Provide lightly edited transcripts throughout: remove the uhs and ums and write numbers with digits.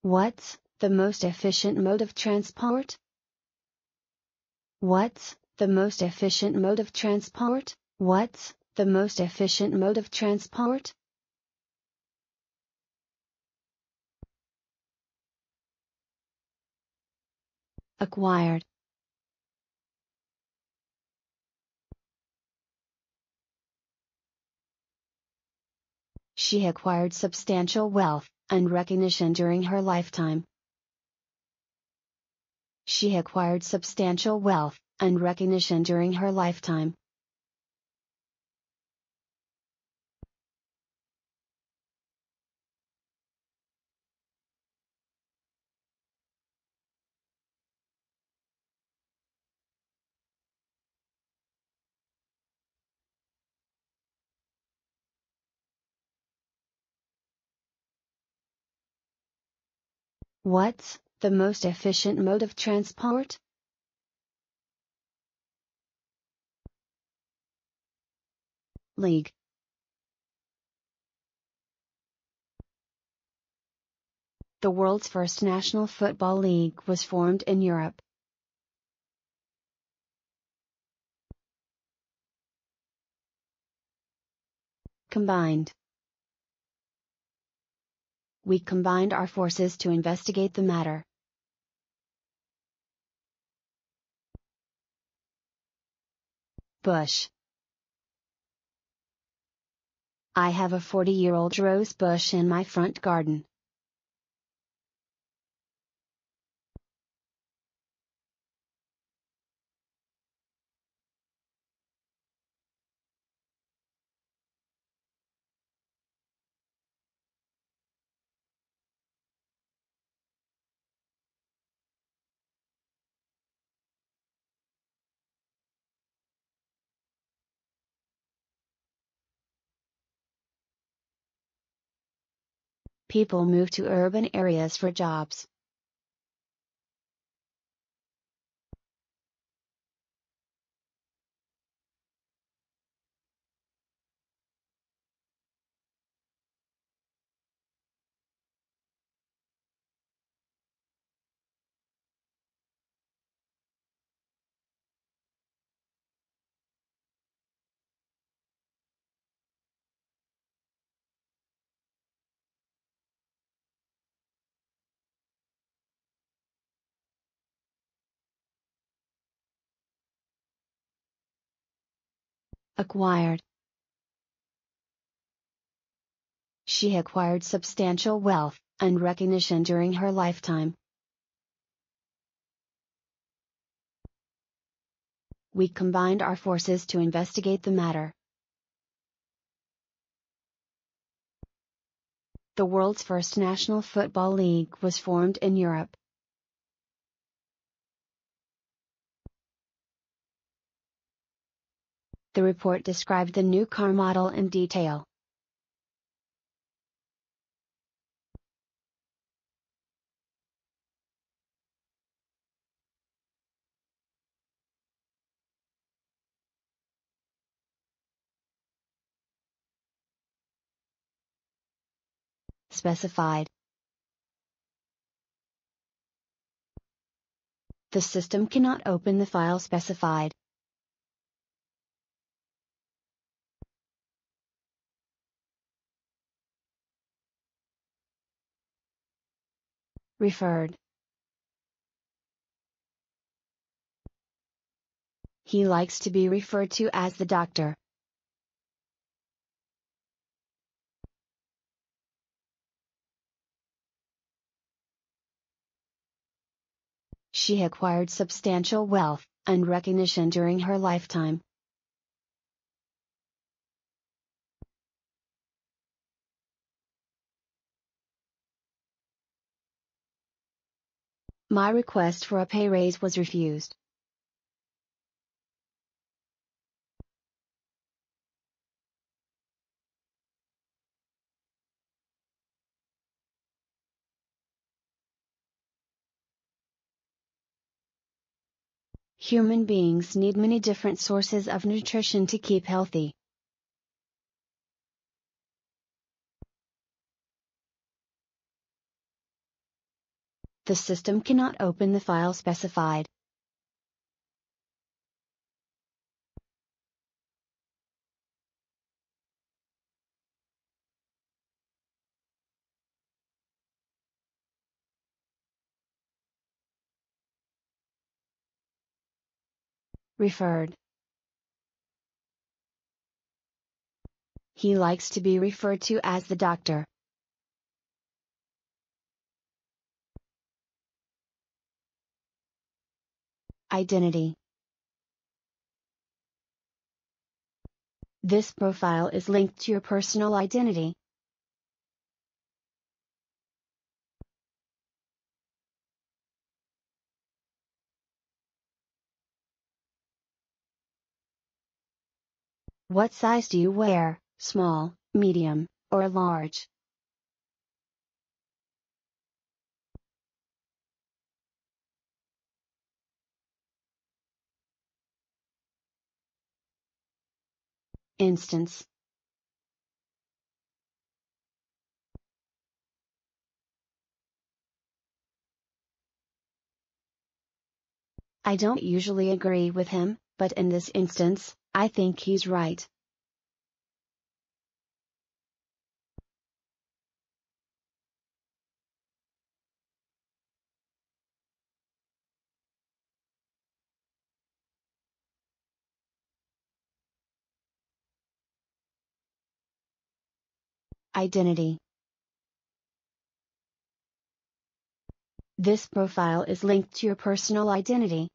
What's the most efficient mode of transport? What's the most efficient mode of transport? What's the most efficient mode of transport? Acquired. She acquired substantial wealth and recognition during her lifetime. She acquired substantial wealth and recognition during her lifetime. What's the most efficient mode of transport? League. The world's first national football league was formed in Europe. Combined. We combined our forces to investigate the matter. Bush. I have a 40-year-old rose bush in my front garden. People move to urban areas for jobs. Acquired. She acquired substantial wealth and recognition during her lifetime. We combined our forces to investigate the matter. The world's first national football league was formed in Europe. The report described the new car model in detail. Specified. The system cannot open the file specified. Referred. He likes to be referred to as the doctor. She acquired substantial wealth and recognition during her lifetime. My request for a pay raise was refused. Human beings need many different sources of nutrition to keep healthy. the system cannot open the file specified. Referred. He likes to be referred to as the doctor. Identity. This profile is linked to your personal identity. What size do you wear, small, medium, or large? Instance. I don't usually agree with him, but in this instance, I think he's right. Identity. This profile is linked to your personal identity.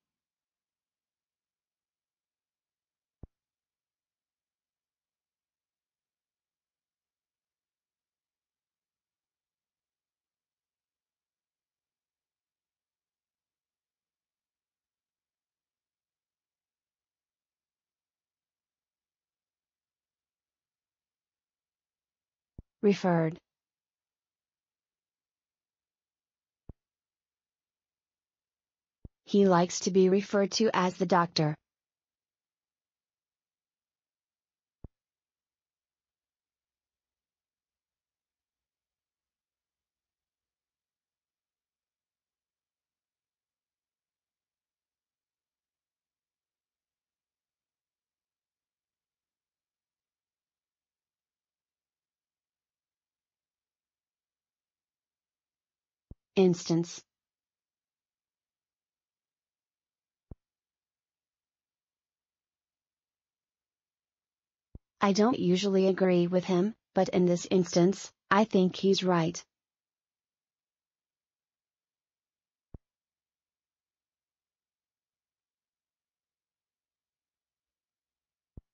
Referred. He likes to be referred to as the doctor. Instance. I don't usually agree with him, but in this instance, I think he's right.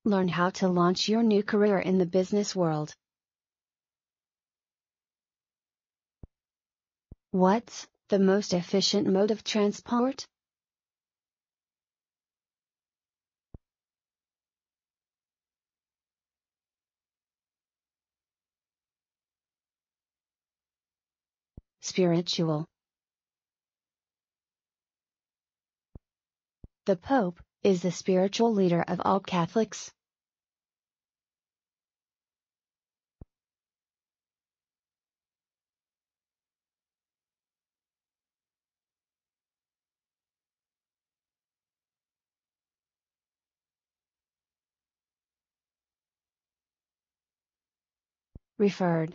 Learn how to launch your new career in the business world. What's the most efficient mode of transport? Spiritual. The Pope is the spiritual leader of all Catholics. Referred.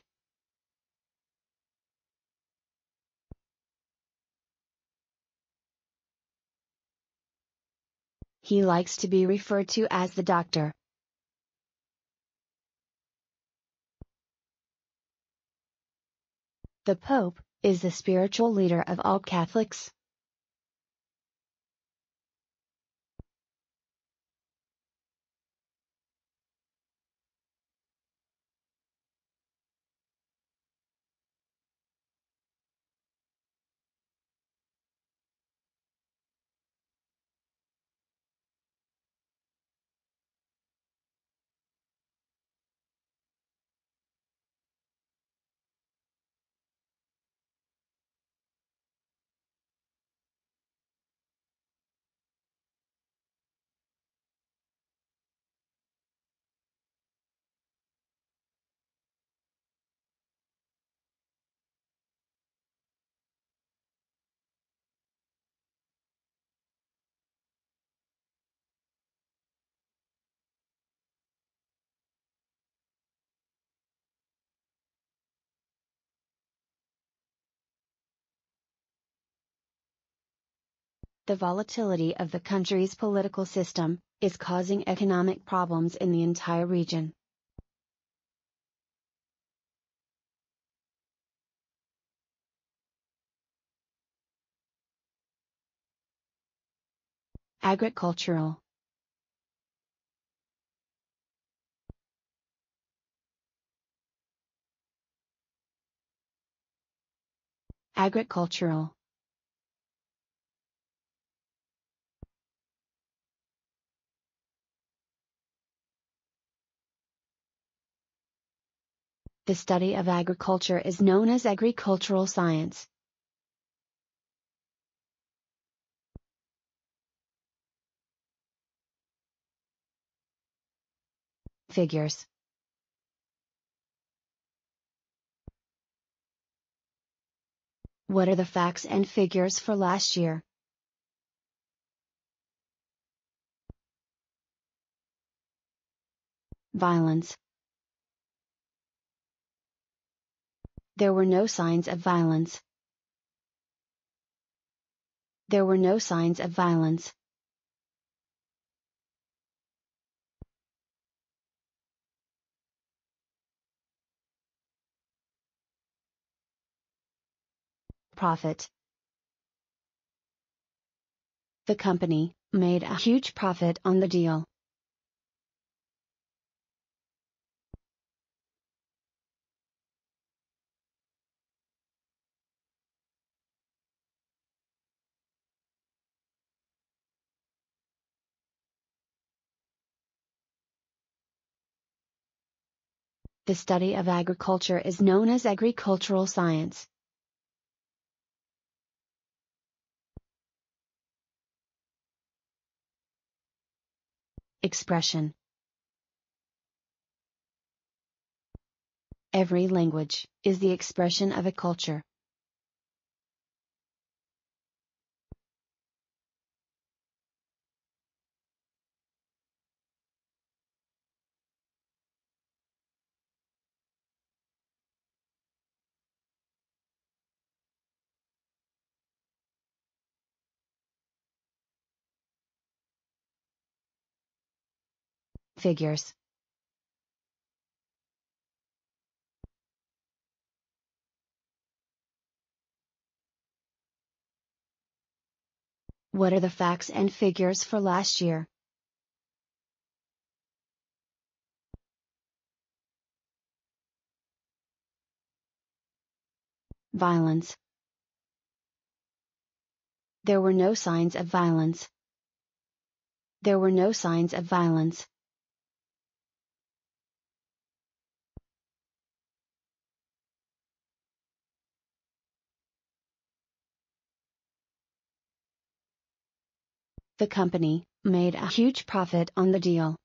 He likes to be referred to as the doctor. The Pope is the spiritual leader of all Catholics. The volatility of the country's political system is causing economic problems in the entire region. Agricultural. Agricultural. The study of agriculture is known as agricultural science. Figures. What are the facts and figures for last year? Violence. There were no signs of violence. There were no signs of violence. Profit. The company made a huge profit on the deal. The study of agriculture is known as agricultural science. Expression. Every language is the expression of a culture. Figures. What are the facts and figures for last year? Violence. There were no signs of violence. There were no signs of violence. The company made a huge profit on the deal.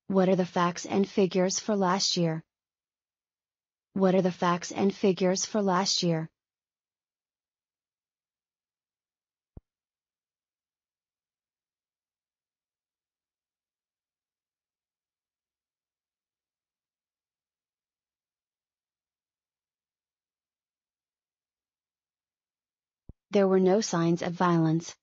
What are the facts and figures for last year? What are the facts and figures for last year? There were no signs of violence.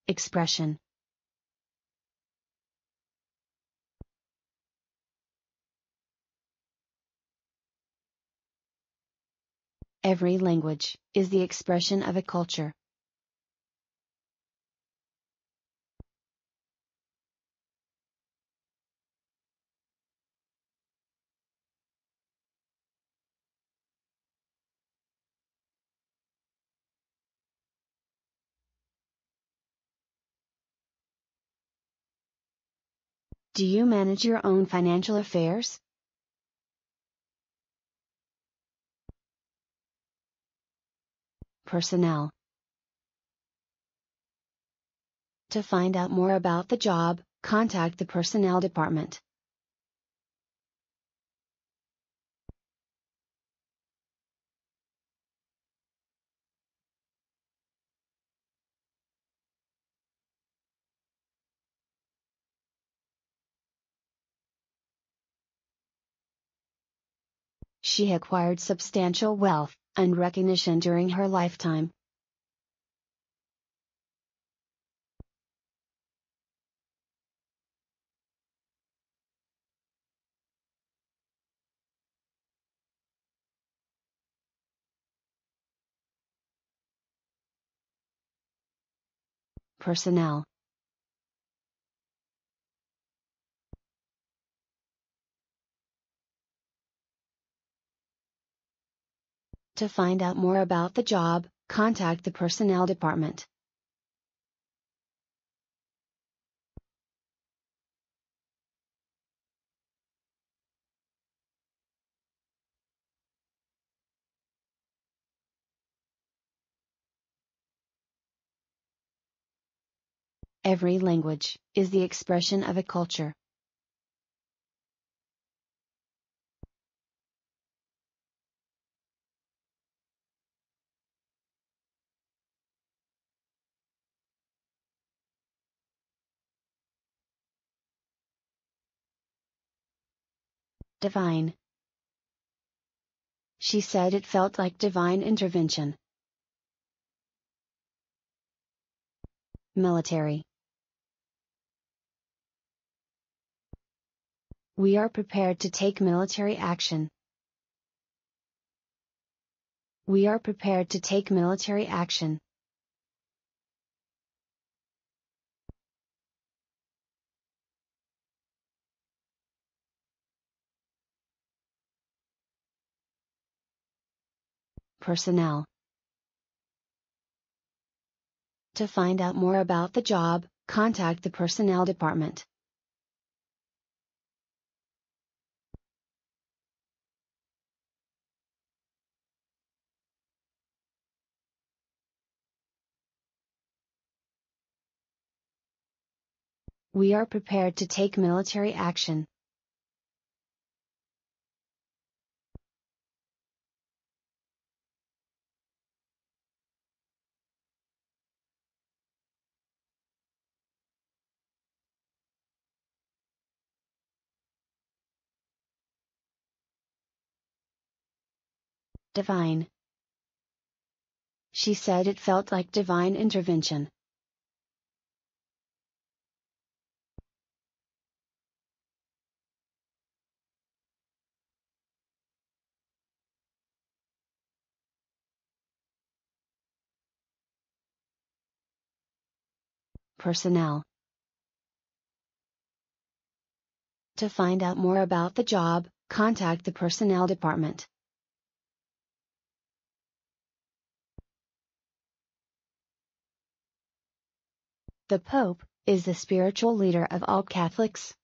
Expression. Every language is the expression of a culture. Do you manage your own financial affairs? Personnel. To find out more about the job, contact the personnel department. She acquired substantial wealth and recognition during her lifetime. Personnel. To find out more about the job, contact the personnel department. Every language is the expression of a culture. Divine. She said it felt like divine intervention. Military. We are prepared to take military action. We are prepared to take military action. Personnel. To find out more about the job, contact the personnel department. We are prepared to take military action. Divine. She said it felt like divine intervention. Personnel. To find out more about the job, contact the personnel department. The Pope is the spiritual leader of all Catholics.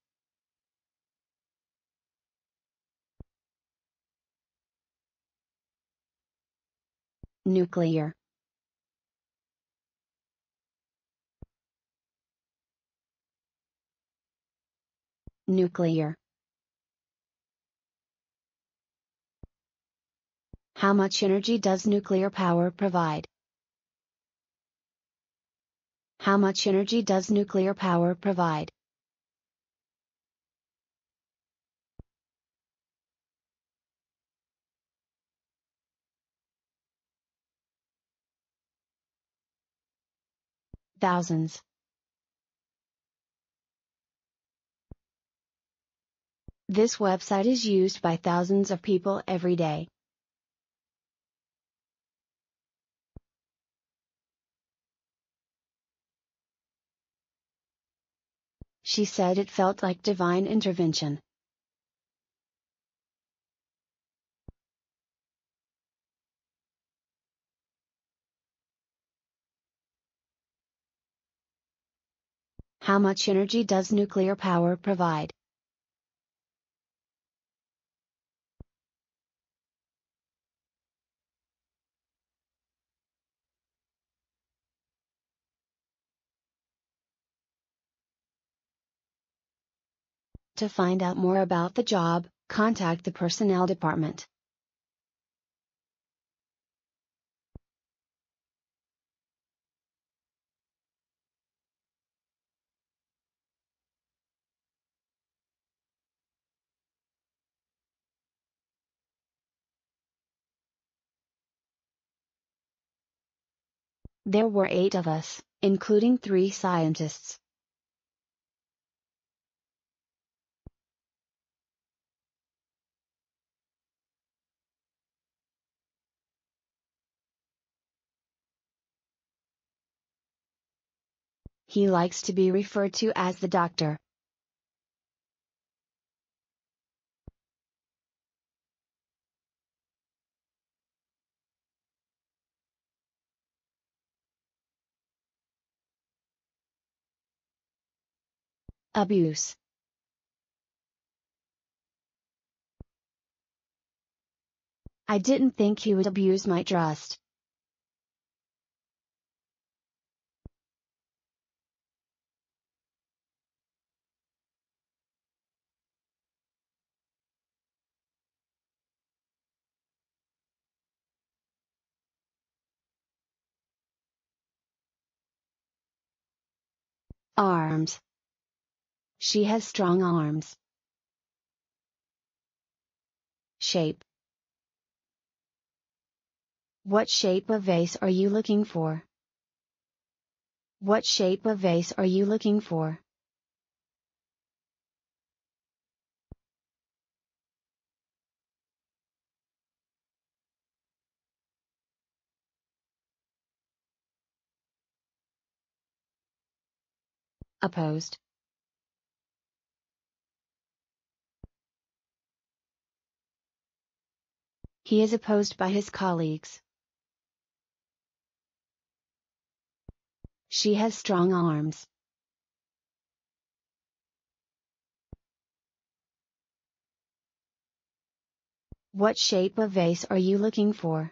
Nuclear. Nuclear. How much energy does nuclear power provide? How much energy does nuclear power provide? Thousands. This website is used by thousands of people every day. She said it felt like divine intervention. How much energy does nuclear power provide? To find out more about the job, contact the personnel department. There were 8 of us, including 3 scientists. He likes to be referred to as the doctor. Abuse. I didn't think he would abuse my trust. Arms. She has strong arms. Shape. What shape of vase are you looking for? What shape of vase are you looking for? Opposed. He is opposed by his colleagues. She has strong arms. What shape of vase are you looking for?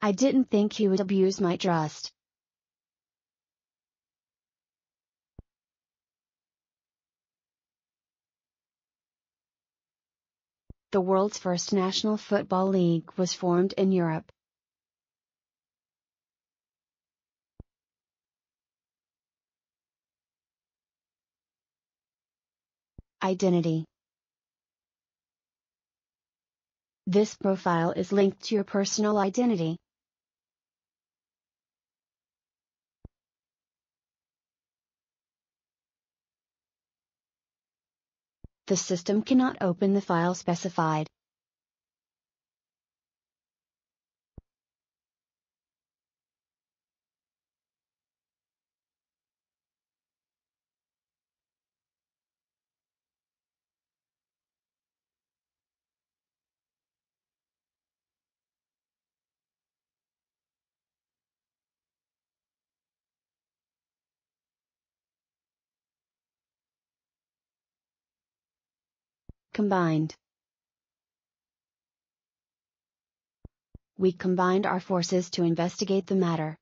I didn't think he would abuse my trust. The world's first national football league was formed in Europe. Identity. This profile is linked to your personal identity. The system cannot open the file specified. Combined. We combined our forces to investigate the matter.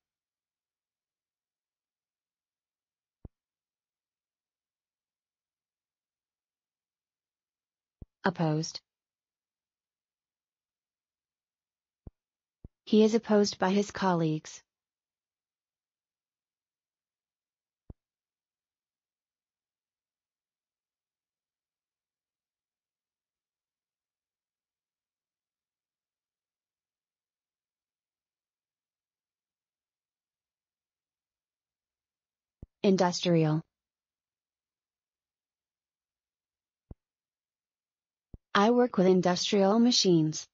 Opposed. He is opposed by his colleagues. Industrial. I work with industrial machines.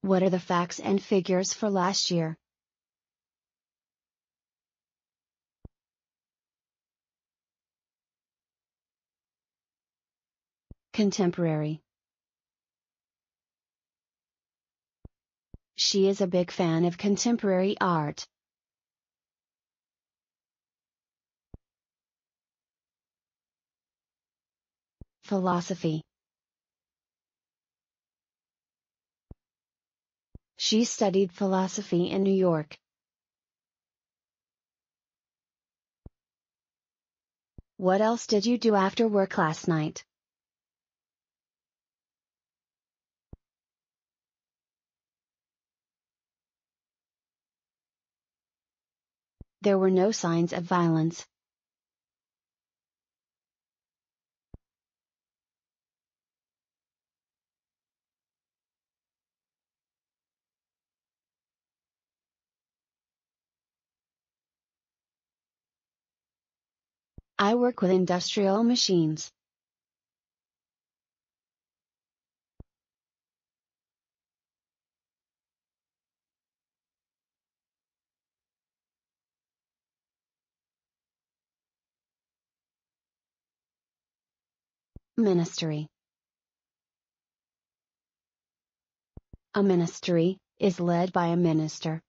What are the facts and figures for last year? Contemporary. She is a big fan of contemporary art. Philosophy. She studied philosophy in New York. What else did you do after work last night? There were no signs of violence. I work with industrial machines. Ministry. A ministry is led by a minister.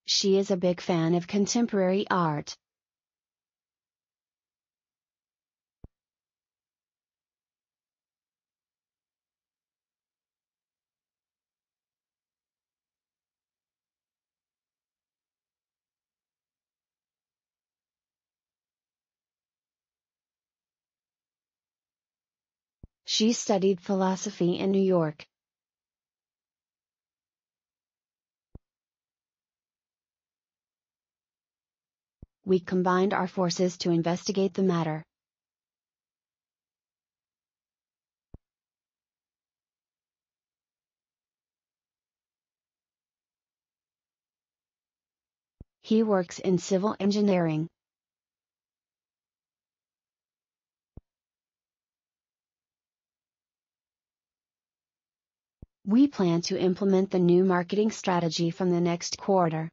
She is a big fan of contemporary art. She studied philosophy in New York. We combined our forces to investigate the matter. He works in civil engineering. We plan to implement the new marketing strategy from the next quarter.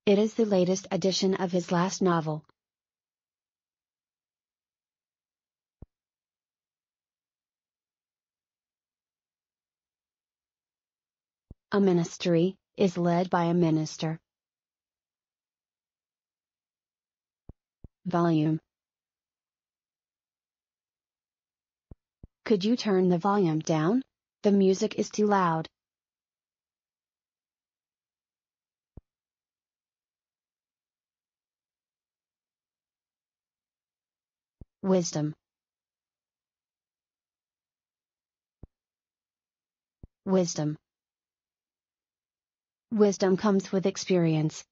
It is the latest edition of his last novel. A ministry is led by a minister. Volume. Could you turn the volume down? The music is too loud. Wisdom. Wisdom. Wisdom comes with experience.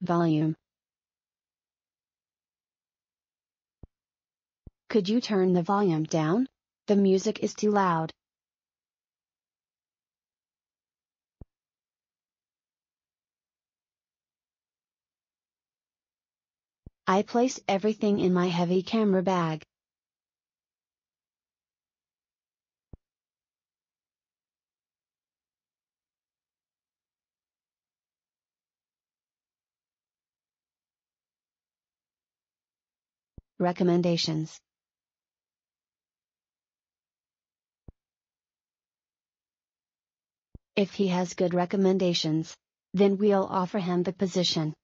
Volume. Could you turn the volume down? The music is too loud. I placed everything in my heavy camera bag. Recommendations. If he has good recommendations, then we'll offer him the position.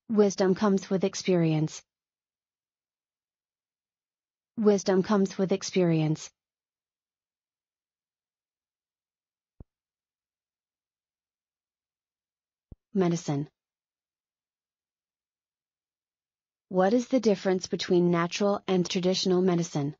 Wisdom comes with experience. Wisdom comes with experience. Medicine. What is the difference between natural and traditional medicine?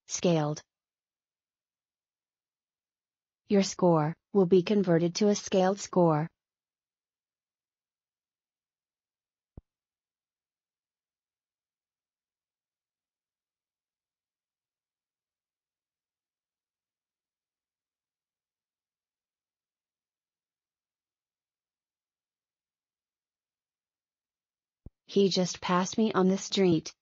Scaled. Your score will be converted to a scaled score. He just passed me on the street.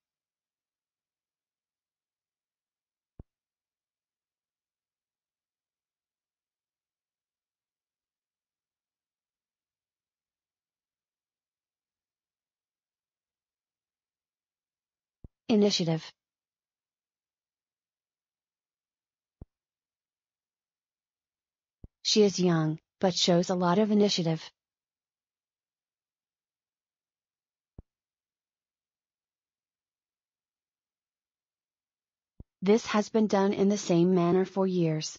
Initiative. She is young, but shows a lot of initiative. This has been done in the same manner for years.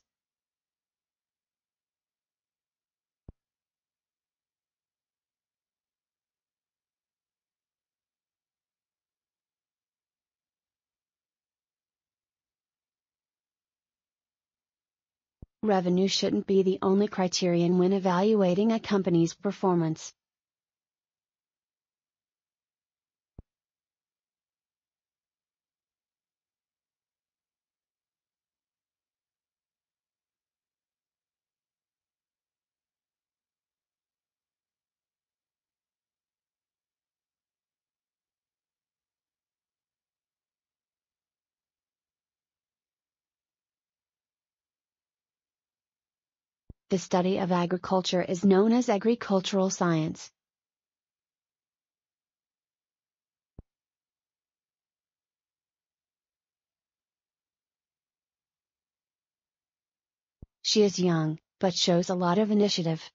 Revenue shouldn't be the only criterion when evaluating a company's performance. The study of agriculture is known as agricultural science. She is young, but shows a lot of initiative.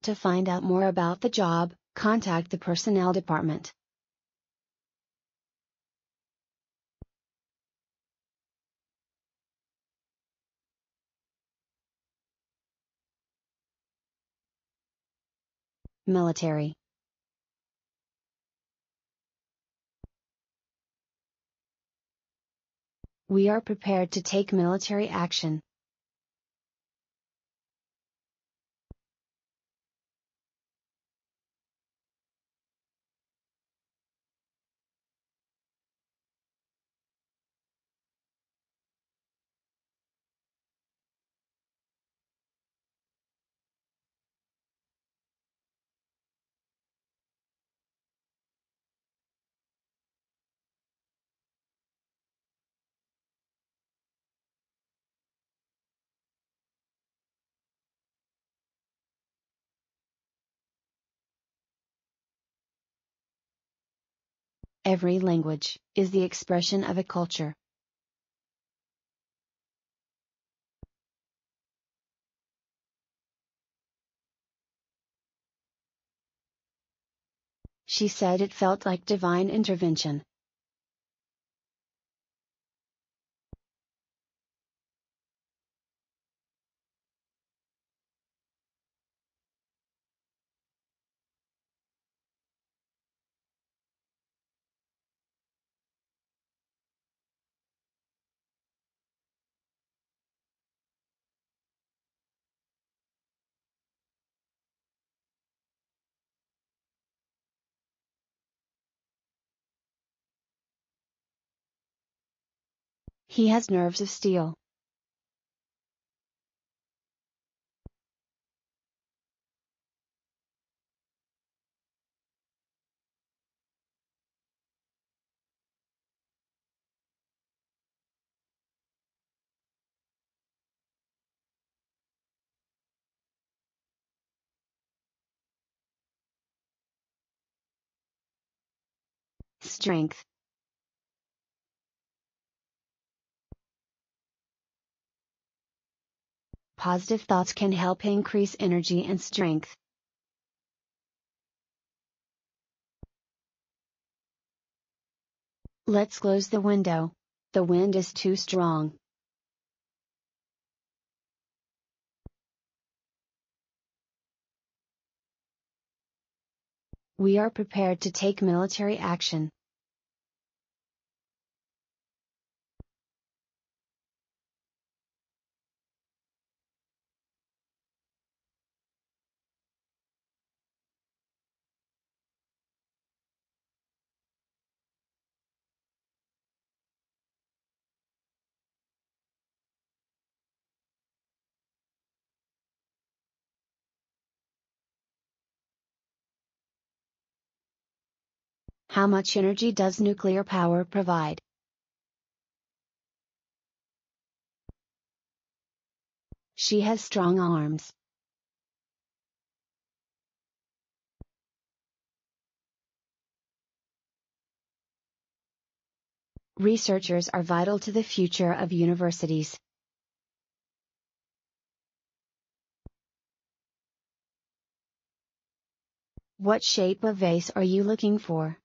To find out more about the job, contact the personnel department. Military. We are prepared to take military action. Every language is the expression of a culture. She said it felt like divine intervention. He has nerves of steel. Strength. Positive thoughts can help increase energy and strength. Let's close the window. The wind is too strong. We are prepared to take military action. How much energy does nuclear power provide? She has strong arms. Researchers are vital to the future of universities. What shape of vase are you looking for?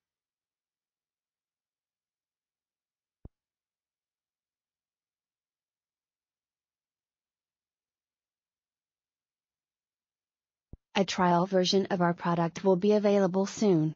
A trial version of our product will be available soon.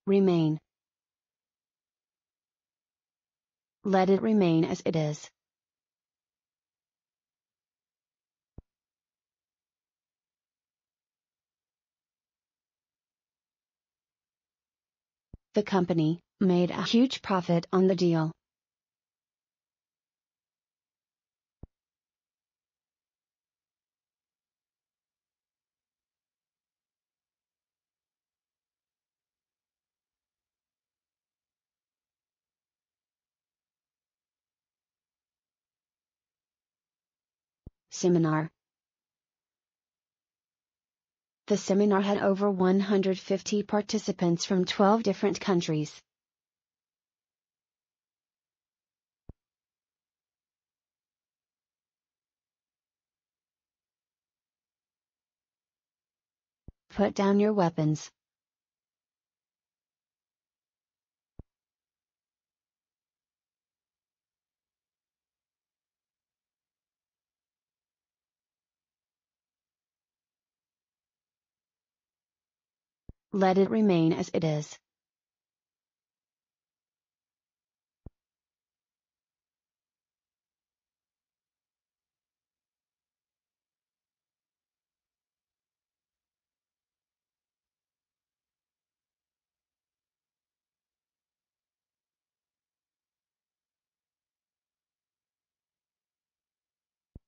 Remain. Let it remain as it is. The company made a huge profit on the deal. Seminar. The seminar had over 150 participants from 12 different countries. Put down your weapons. Let it remain as it is.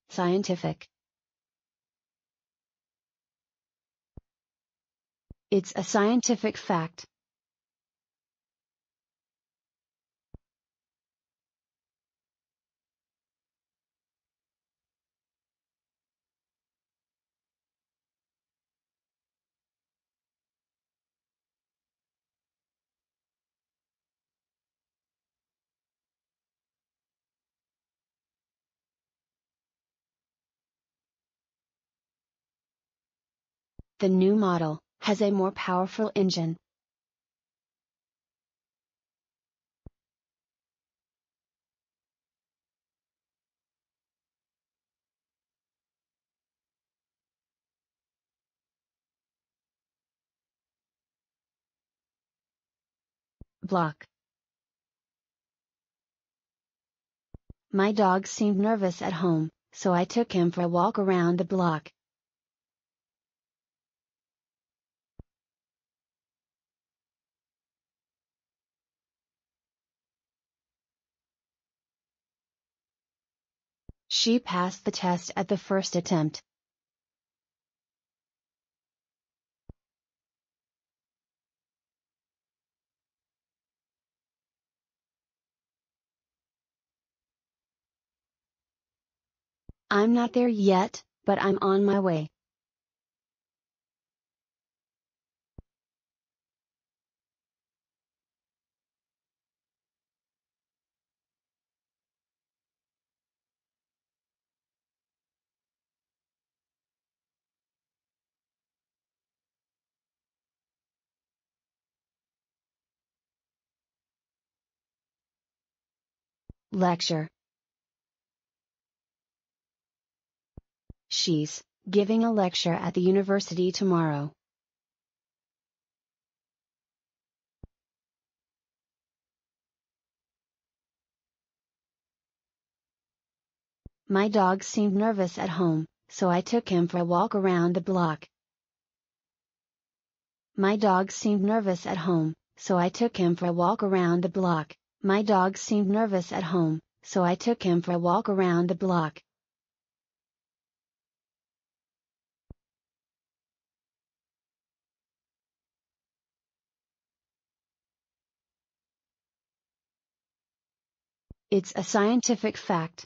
Scientific. It's a scientific fact. The new model has a more powerful engine. Block. My dog seemed nervous at home, so I took him for a walk around the block. She passed the test at the first attempt. I'm not there yet, but I'm on my way. Lecture. She's giving a lecture at the university tomorrow. My dog seemed nervous at home, so I took him for a walk around the block. My dog seemed nervous at home, so I took him for a walk around the block. My dog seemed nervous at home, so I took him for a walk around the block. It's a scientific fact.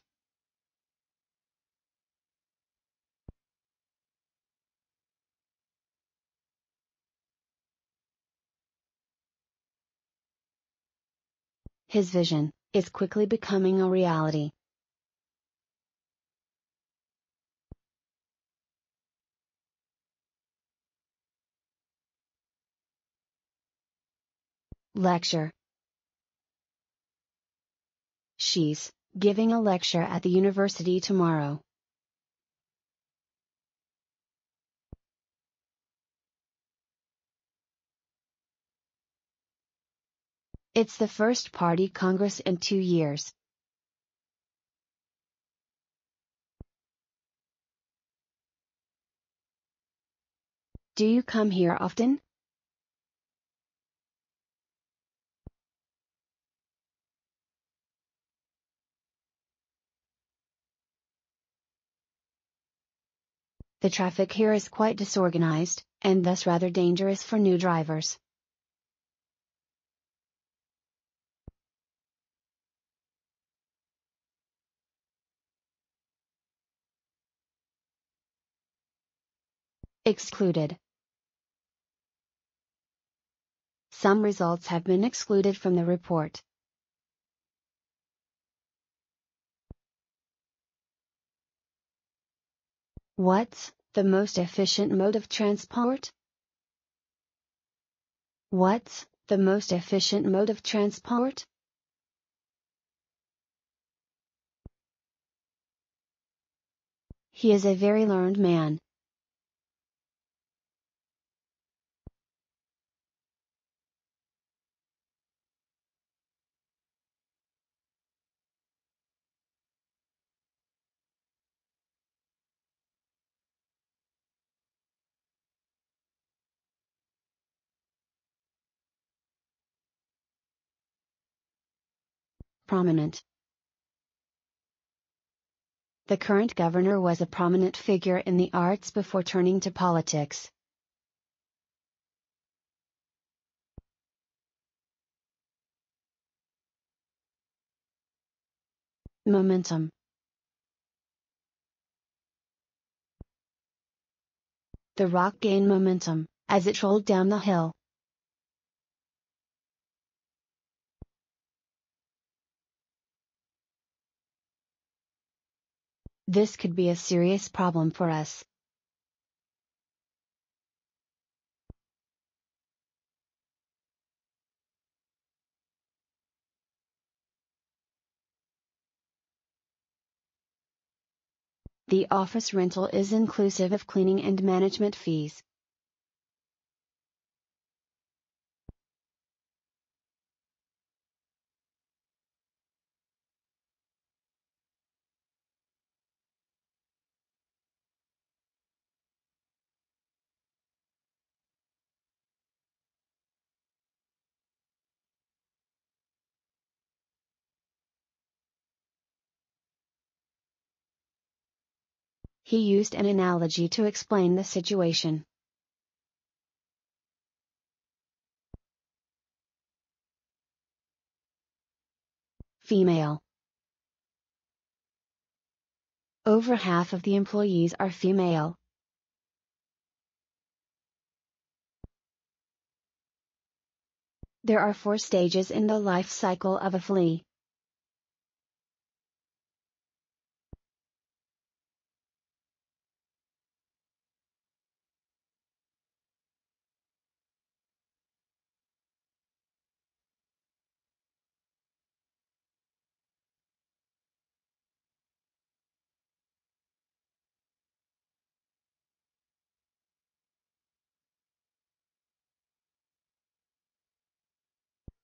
His vision is quickly becoming a reality. Lecture. She's giving a lecture at the university tomorrow. It's the first party congress in 2 years. Do you come here often? The traffic here is quite disorganized, and thus rather dangerous for new drivers. Excluded. Some results have been excluded from the report. What's the most efficient mode of transport? What's the most efficient mode of transport? He is a very learned man. Prominent. The current governor was a prominent figure in the arts before turning to politics. Momentum. The rock gained momentum as it rolled down the hill. This could be a serious problem for us. The office rental is inclusive of cleaning and management fees. He used an analogy to explain the situation. Female. Over half of the employees are female. There are 4 stages in the life cycle of a flea.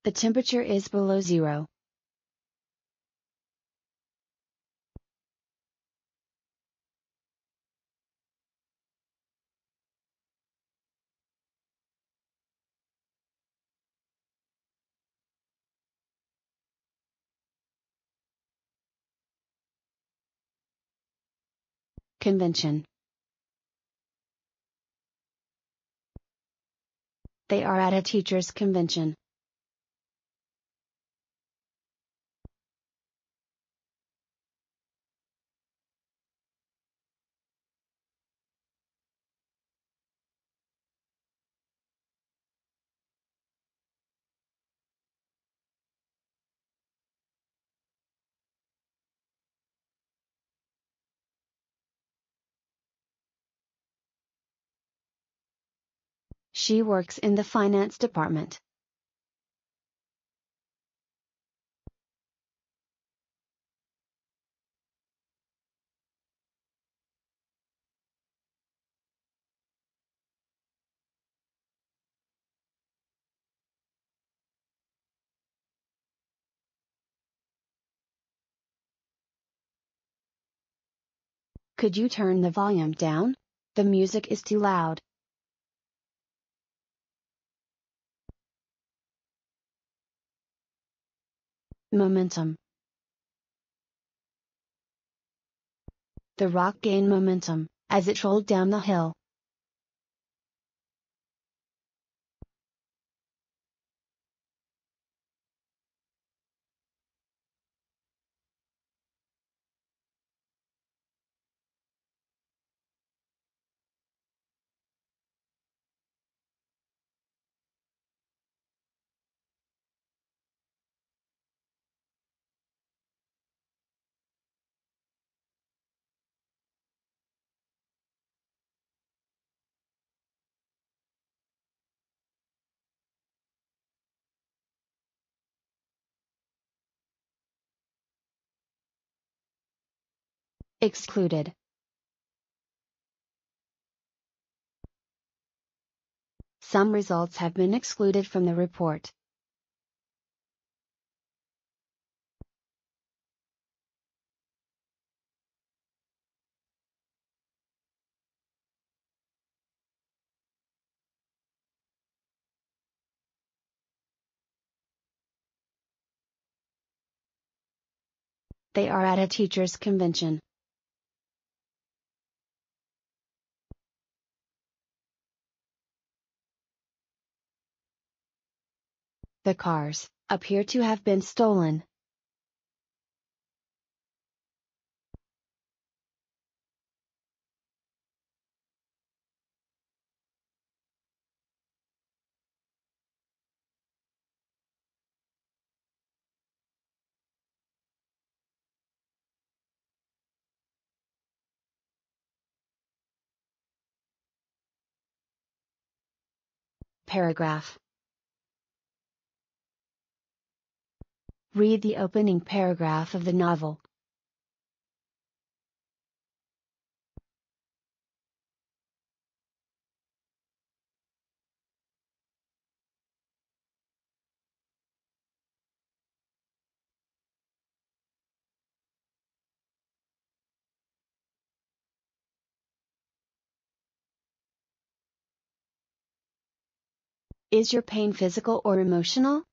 The temperature is below 0. Convention. They are at a teacher's convention. She works in the finance department. Could you turn the volume down? The music is too loud. Momentum. The rock gained momentum as it rolled down the hill. Excluded. Some results have been excluded from the report. They are at a teachers' convention. The cars appear to have been stolen. Paragraph. Read the opening paragraph of the novel. Is your pain physical or emotional?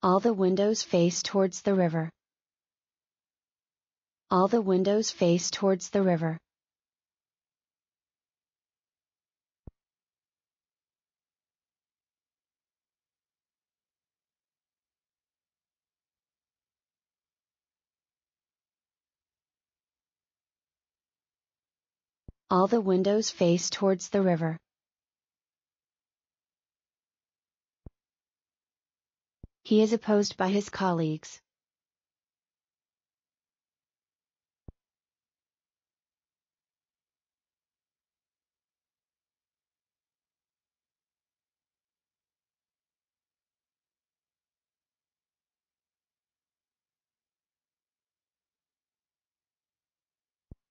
All the windows face towards the river. All the windows face towards the river. All the windows face towards the river. He is opposed by his colleagues.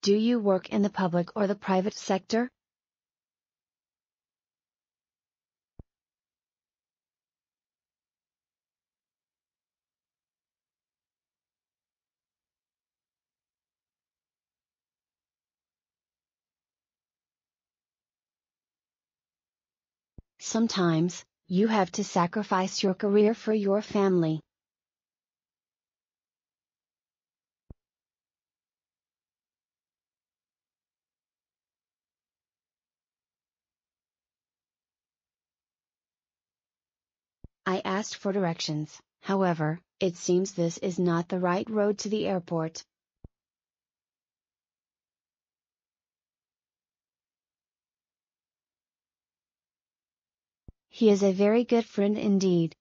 Do you work in the public or the private sector? Sometimes, you have to sacrifice your career for your family. I asked for directions, however, it seems this is not the right road to the airport. He is a very good friend indeed.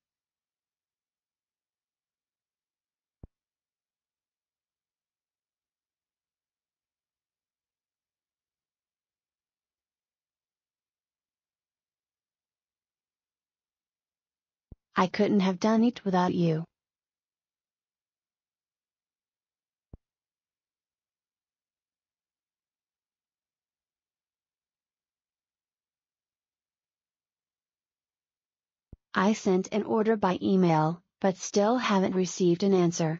I couldn't have done it without you. I sent an order by email, but still haven't received an answer.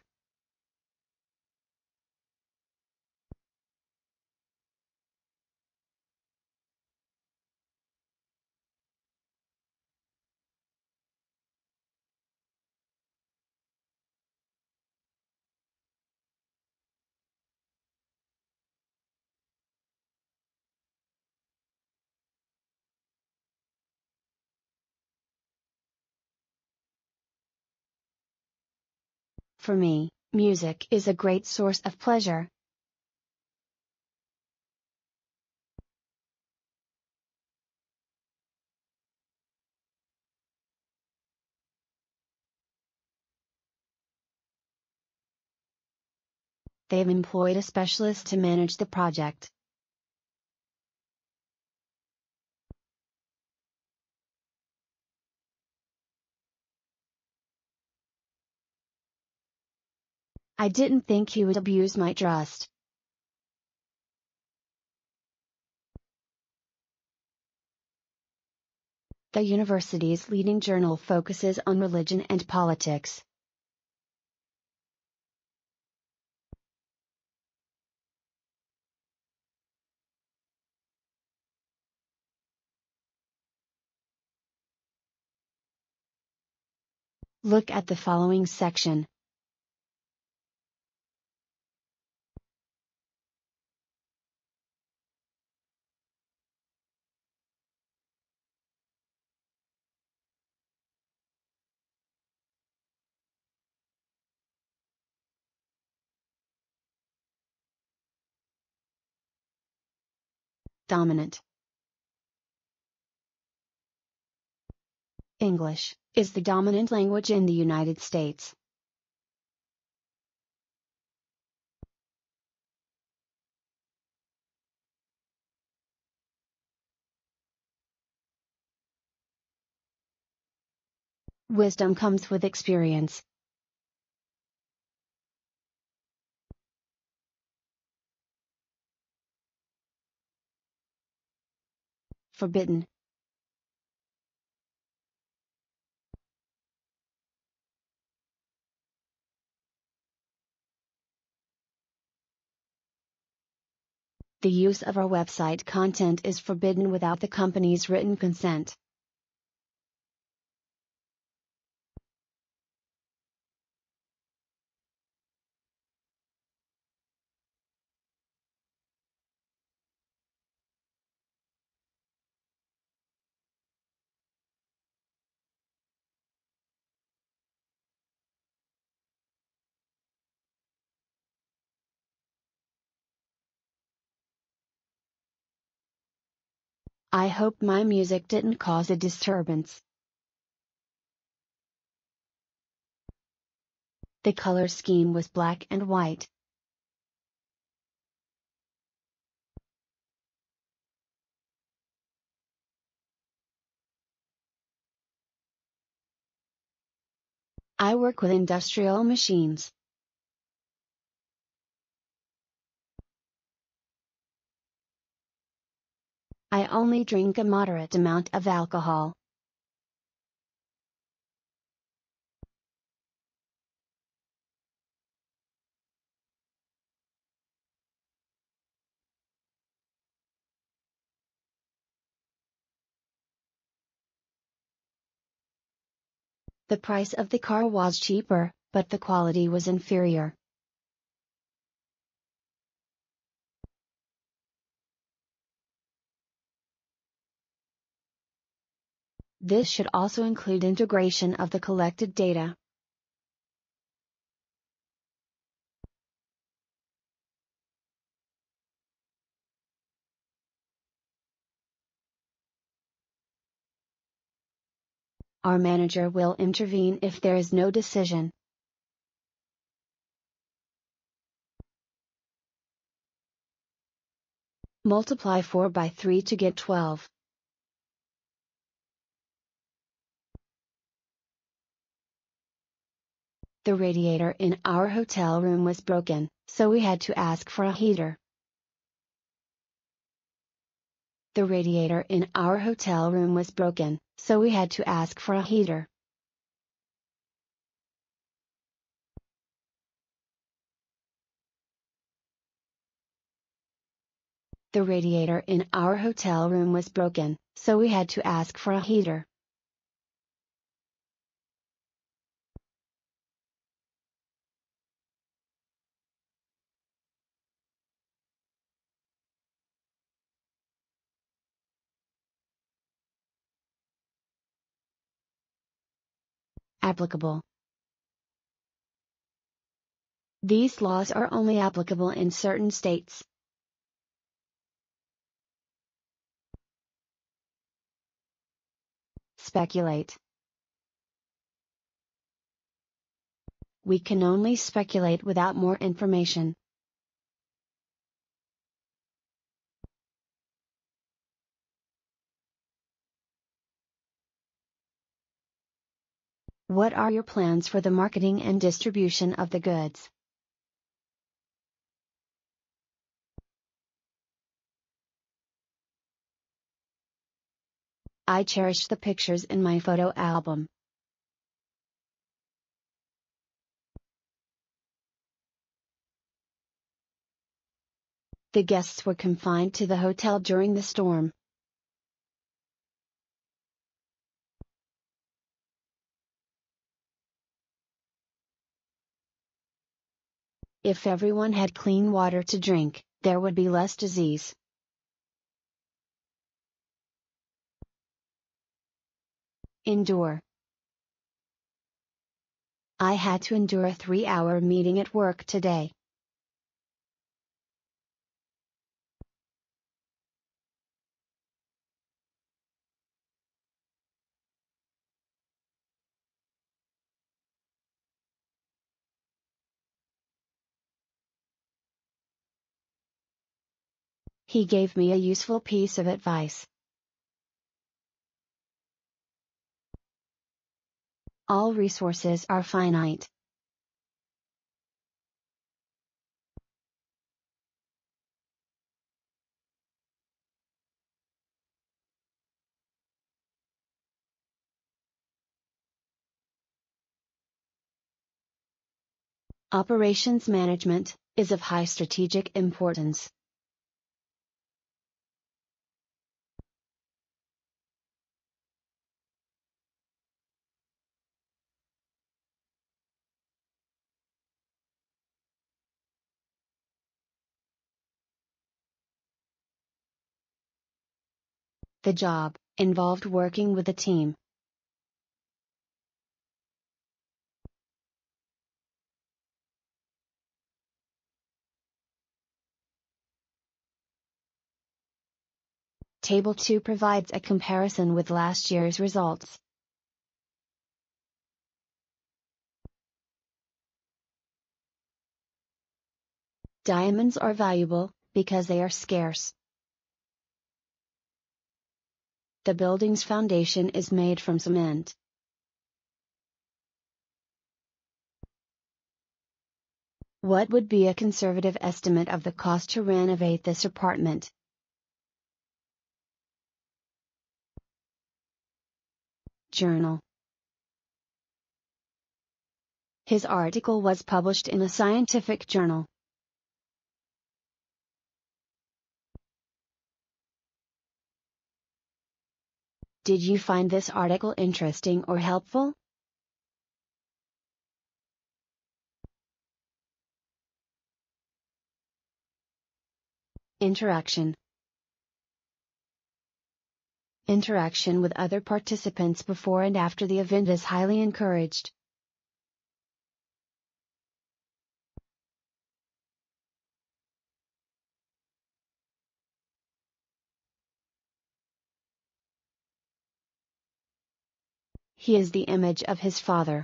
For me, music is a great source of pleasure. They've employed a specialist to manage the project. I didn't think he would abuse my trust. The university's leading journal focuses on religion and politics. Look at the following section. Dominant. English is the dominant language in the United States. Wisdom comes with experience. Forbidden. The use of our website content is forbidden without the company's written consent. I hope my music didn't cause a disturbance. The color scheme was black and white. I work with industrial machines. I only drink a moderate amount of alcohol. The price of the car was cheaper, but the quality was inferior. This should also include integration of the collected data. Our manager will intervene if there is no decision. Multiply 4 by 3 to get 12. The radiator in our hotel room was broken, so we had to ask for a heater. The radiator in our hotel room was broken, so we had to ask for a heater. The radiator in our hotel room was broken, so we had to ask for a heater. Applicable. These laws are only applicable in certain states. Speculate. We can only speculate without more information. What are your plans for the marketing and distribution of the goods? I cherish the pictures in my photo album. The guests were confined to the hotel during the storm. If everyone had clean water to drink, there would be less disease. Endure. I had to endure a 3-hour meeting at work today. He gave me a useful piece of advice. All resources are finite. Operations management is of high strategic importance. The job involved working with a team. Table 2 provides a comparison with last year's results. Diamonds are valuable, because they are scarce. The building's foundation is made from cement. What would be a conservative estimate of the cost to renovate this apartment? Journal. His article was published in a scientific journal. Did you find this article interesting or helpful? Interaction. Interaction with other participants before and after the event is highly encouraged. He is the image of his father.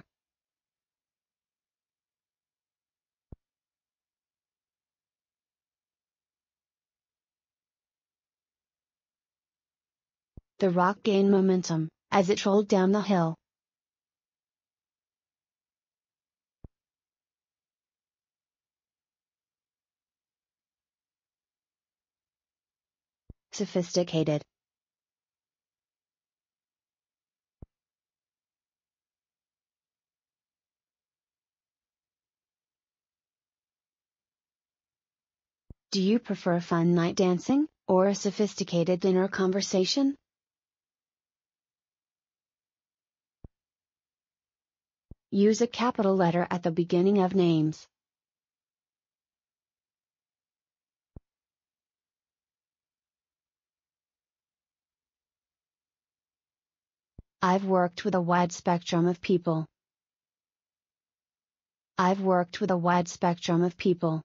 The rock gained momentum as it rolled down the hill. Sophisticated. Do you prefer a fun night dancing, or a sophisticated dinner conversation? Use a capital letter at the beginning of names. I've worked with a wide spectrum of people. I've worked with a wide spectrum of people.